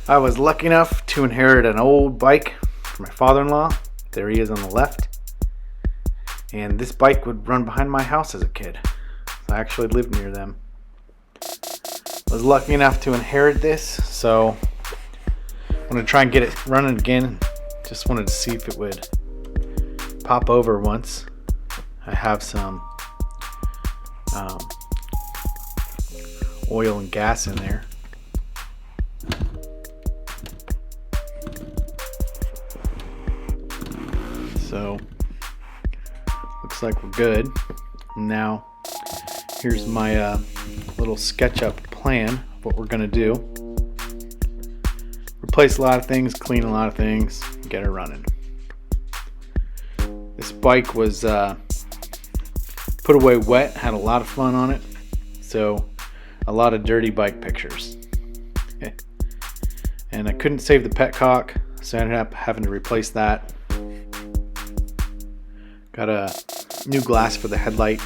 I was lucky enough to inherit an old bike from my father-in-law. There he is on the left. And this bike would run behind my house as a kid. I actually lived near them. Was lucky enough to inherit this, so I'm going to try and get it running again. Just wanted to see if it would pop over once. I have some oil and gas in there. So looks like we're good. Now here's my little SketchUp plan of what we're gonna do. Replace a lot of things, clean a lot of things, get her running. This bike was put away wet, had a lot of fun on it, so a lot of dirty bike pictures. And I couldn't save the petcock, so I ended up having to replace that. Got a new glass for the headlight.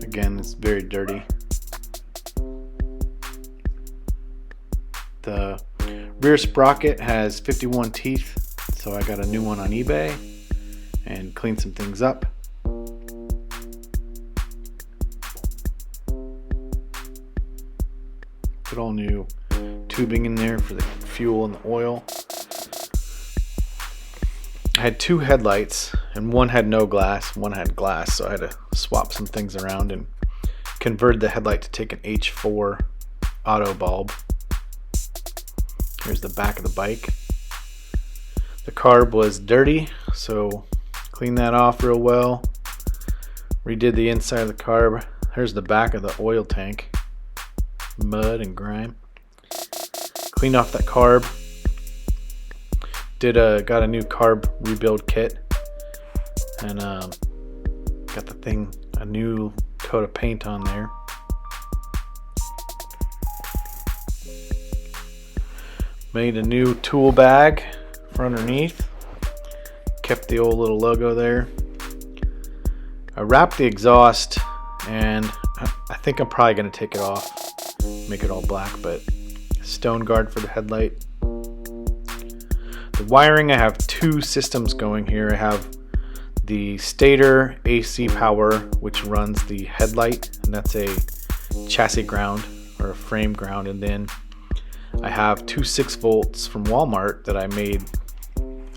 Again, it's very dirty. The rear sprocket has 51 teeth, so I got a new one on eBay and cleaned some things up. Put all new tubing in there for the fuel and the oil. I had two headlights, and one had no glass, one had glass, so I had to swap some things around and convert the headlight to take an H4 auto bulb. Here's the back of the bike. The carb was dirty, so cleaned that off real well. Redid the inside of the carb. Here's the back of the oil tank. Mud and grime. Cleaned off that carb. Got a new carb rebuild kit, and got the thing, a new coat of paint on there. Made a new tool bag for underneath. Kept the old little logo there. I wrapped the exhaust, and I think I'm probably going to take it off, make it all black, but stone guard for the headlight. The wiring, I have two systems going here. I have the stator AC power, which runs the headlight, and that's a chassis ground or a frame ground, and then I have two 6 volts from Walmart that I made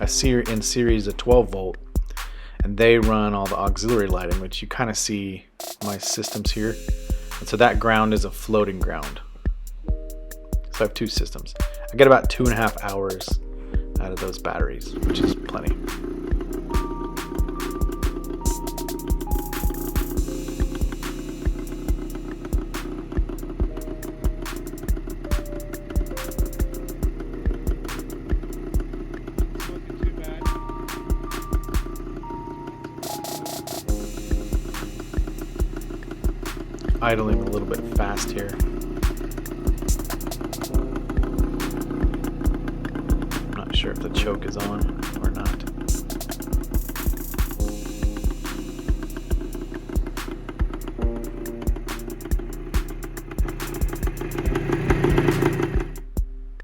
in series of 12 volt, and they run all the auxiliary lighting, which you kind of see my systems here. And so that ground is a floating ground. So I have two systems. I get about 2.5 hours out of those batteries, which is plenty. Idling a little bit fast here. Not sure if the choke is on or not.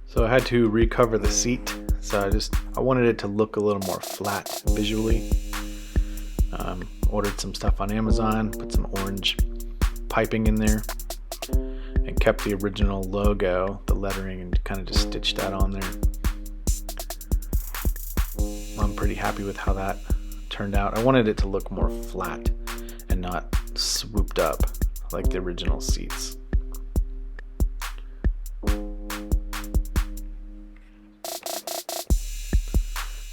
So I had to recover the seat. So I wanted it to look a little more flat visually. Ordered some stuff on Amazon, put some orange piping in there, and kept the original logo, the lettering, and kind of just stitched that on there. I'm pretty happy with how that turned out. I wanted it to look more flat and not swooped up like the original seats.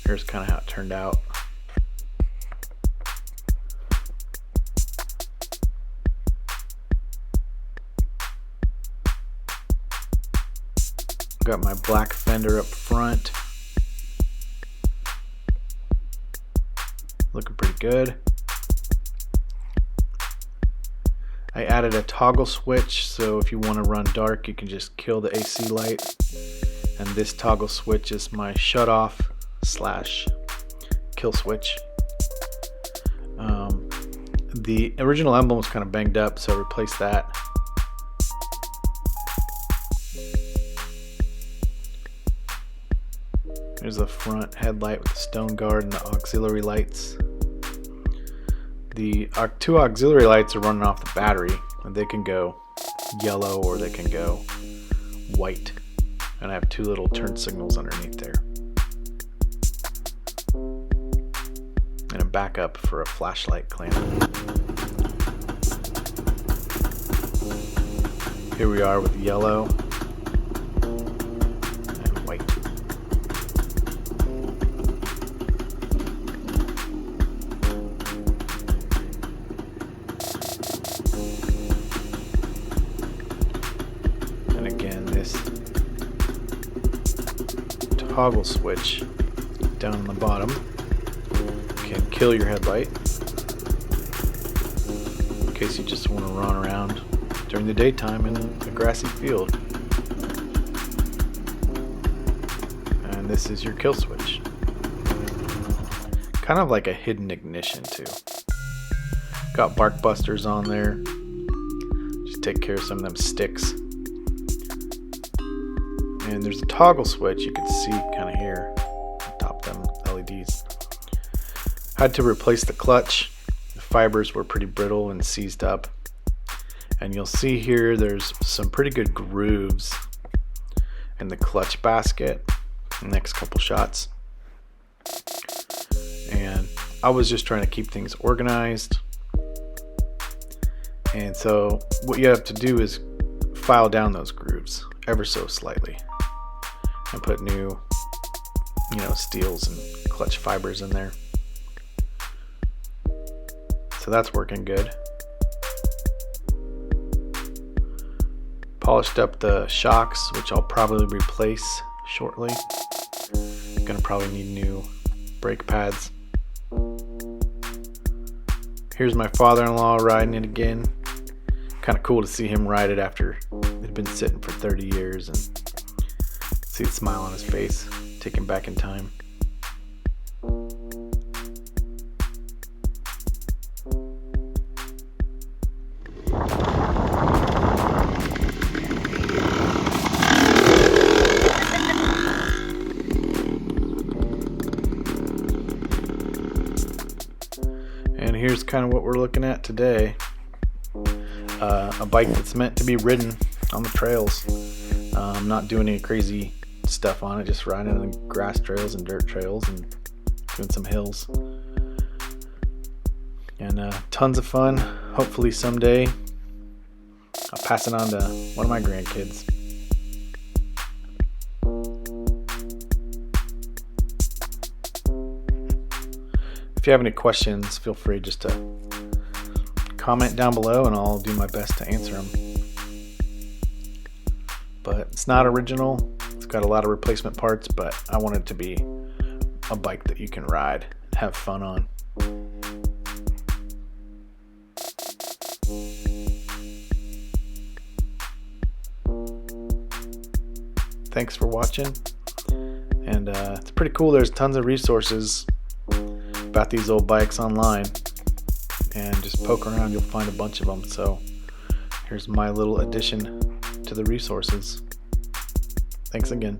Here's kind of how it turned out. Got my black fender up front. Looking pretty good. I added a toggle switch, so if you want to run dark, you can just kill the AC light. And this toggle switch is my shut off / kill switch. The original emblem was kind of banged up, so I replaced that. Here's the front headlight with the stone guard and the auxiliary lights. The two auxiliary lights are running off the battery, and they can go yellow or they can go white. And I have two little turn signals underneath there. And a backup for a flashlight clamp. Here we are with yellow and white. And again, this toggle switch down on the bottom can kill your headlight in case you just want to run around during the daytime in a grassy field. And this is your kill switch. Kind of like a hidden ignition too. Got bark busters on there. Just take care of some of them sticks. And there's a toggle switch you can see kind of here on top of them LEDs. Had to replace the clutch. The fibers were pretty brittle and seized up. And you'll see here there's some pretty good grooves in the clutch basket. Next couple shots. And I was just trying to keep things organized. And so what you have to do is file down those grooves ever so slightly and put new, steels and clutch fibers in there. So that's working good. Polished up the shocks, which I'll probably replace shortly. Gonna probably need new brake pads. Here's my father-in-law riding it again. Kind of cool to see him ride it after it had been sitting for 30 years and see the smile on his face, take him back in time. And here's kind of what we're looking at today. A bike that's meant to be ridden on the trails. I'm not doing any crazy stuff on it, just riding on grass trails and dirt trails and doing some hills. And tons of fun. Hopefully someday I'll pass it on to one of my grandkids. If you have any questions, feel free just to comment down below and I'll do my best to answer them. But it's not original. It's got a lot of replacement parts, but I want it to be a bike that you can ride and have fun on. Thanks for watching. And it's pretty cool. There's tons of resources about these old bikes online, and just poke around, you'll find a bunch of them. So here's my little addition to the resources. Thanks again.